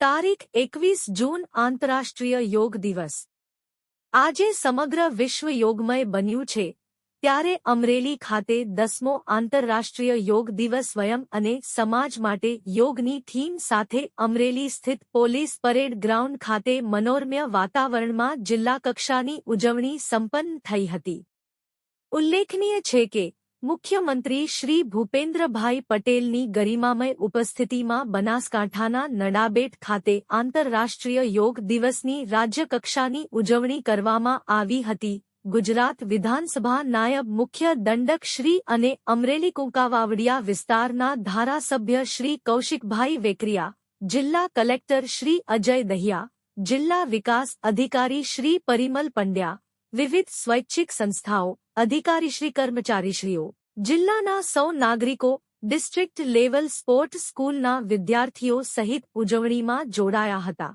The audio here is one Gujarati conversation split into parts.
તારીખ 21 જૂન આંતરરાષ્ટ્રીય યોગ દિવસ। આજે સમગ્ર વિશ્વ યોગમય બન્યું છે, ત્યારે અમરેલી ખાતે 10મો આંતરરાષ્ટ્રીય યોગ દિવસ સ્વયં અને સમાજ માટે યોગની થીમ સાથે અમરેલી સ્થિત પોલીસ પરેડ ગ્રાઉન્ડ ખાતે મનોરમ્ય વાતાવરણમાં જિલ્લા કક્ષાની ઉજવણી સંપન્ન થઈ હતી। ઉલ્લેખનીય છે કે મુખ્યમંત્રી શ્રી ભૂપેન્દ્રભાઈ પટેલની ગરિમામય ઉપસ્થિતિમાં બનાસકાંઠાના નડાબેટ ખાતે આંતરરાષ્ટ્રીય યોગ દિવસની રાજ્યકક્ષાની ઉજવણી કરવામાં આવી હતી। ગુજરાત વિધાનસભા નાયબ મુખ્ય દંડક શ્રી અને અમરેલી કુંકાવાવડિયા વિસ્તારના ધારાસભ્ય શ્રી કૌશિકભાઈ વેકરિયા, જિલ્લા કલેક્ટર શ્રી અજય દહિયા, જિલ્લા વિકાસ અધિકારી શ્રી પરિમલ પંડ્યા, વિવિધ સ્વૈચ્છિક સંસ્થાઓ, અધિકારીશ્રી કર્મચારીશ્રીઓ, જિલ્લાના સૌ નાગરિકો, ડિસ્ટ્રિક્ટ લેવલ સ્પોર્ટ સ્કૂલના વિદ્યાર્થીઓ સહિત ઉજવણીમાં જોડાયા હતા।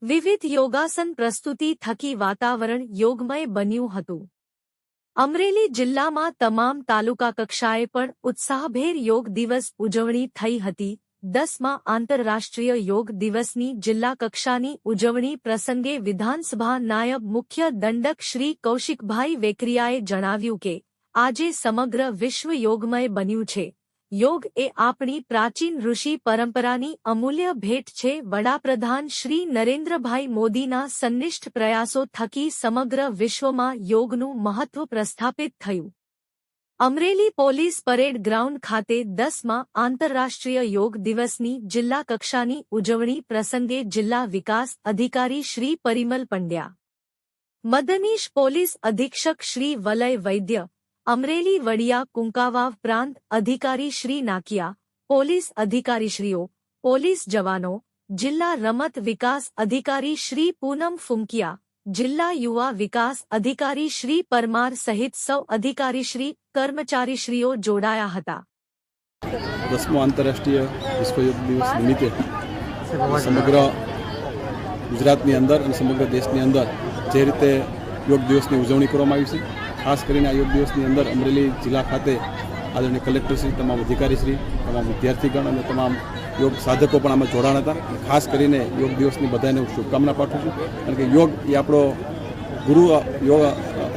વિવિધ યોગાસન પ્રસ્તુતિ થકી વાતાવરણ યોગમય બન્યું હતું। અમરેલી જિલ્લામાં તમામ તાલુકા કક્ષાએ પણ ઉત્સાહભેર યોગ દિવસ ઉજવણી થઈ હતી। 10મા આંતરરાષ્ટ્રીય યોગ દિવસની જિલ્લા કક્ષાની ઉજવણી પ્રસંગે વિધાનસભા નાયબ મુખ્ય દંડક શ્રી કૌશિકભાઈ વેકરિયાએ જણાવ્યું કે આજે સમગ્ર વિશ્વ યોગમય બન્યું છે। યોગ એ આપણી પ્રાચીન ઋષિ પરંપરાની અમૂલ્ય ભેટ છે। વડાપ્રધાન શ્રી નરેન્દ્રભાઈ મોદીના સંનિષ્ઠ પ્રયાસો થકી સમગ્ર વિશ્વમાં યોગનું મહત્વ પ્રસ્થાપિત થયું। અમરેલી પોલીસ પરેડ ગ્રાઉન્ડ ખાતે 10મા આંતરરાષ્ટ્રીય યોગ દિવસની જિલ્લા કક્ષાની ઉજવણી પ્રસંગે જિલ્લા વિકાસ અધિકારી શ્રી પરિમલ પંડ્યા, મદનીશ પોલીસ અધિક્ષક શ્રી વલય વૈદ્ય, અમરેલી વડિયા કુંકાવાવ પ્રાંત અધિકારી શ્રી નાકિયા, પોલીસ અધિકારીશ્રીઓ, પોલીસ જવાનો, જિલ્લા રમત વિકાસ અધિકારી શ્રી પૂનમ ફુંકિયા, જિલ્લા યુવા વિકાસ અધિકારી શ્રી પરમાર સહિત સૌ અધિકારીશ્રી કર્મચારીશ્રીઓ જોડાયા હતા। 10મો આંતરરાષ્ટ્રીય વિશ્વ યોગ દિવસ નિમિત્તે સમગ્ર ગુજરાતની અંદર અને સમગ્ર દેશની અંદર જે રીતે યોગ દિવસની ઉજવણી કરવામાં આવી છે, ખાસ કરીને આ યોગ દિવસની અંદર અમરેલી જિલ્લા ખાતે આદરણીય કલેક્ટરશ્રી, તમામ અધિકારીશ્રી, તમામ વિદ્યાર્થીગણ અને તમામ યોગ સાધકો પણ આમાં જોડાણ હતા। ખાસ કરીને યોગ દિવસની બધાને હું શુભકામના પાઠવું છું, કારણ કે યોગ એ આપણો ગુરુ યોગ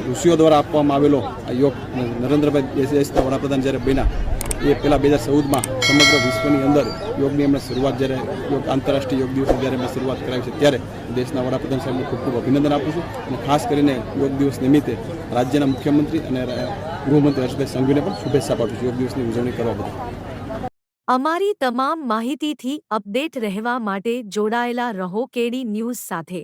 ઋષિઓ દ્વારા આપવામાં આવેલો આ યોગ નરેન્દ્રભાઈ દેશના વડાપ્રધાન જ્યારે બન્યા એ પહેલાં 2014માં સમગ્ર વિશ્વની અંદર યોગની એમણે શરૂઆત જ્યારે યોગ આંતરરાષ્ટ્રીય યોગ દિવસની જ્યારે એમણે શરૂઆત કરાવી છે, ત્યારે દેશના વડાપ્રધાન સાહેબને ખૂબ ખૂબ અભિનંદન આપું છું અને ખાસ કરીને યોગ દિવસ નિમિત્તે રાજ્યના મુખ્યમંત્રી અને ગૃહમંત્રી હર્ષભાઈ સંઘવીને પણ શુભેચ્છા પાઠવું છું યોગ દિવસની ઉજવણી કરવા બદલ। અમારી તમામ માહિતીથી અપડેટ રહેવા માટે જોડાયેલા રહો કેડી ન્યૂઝ સાથે।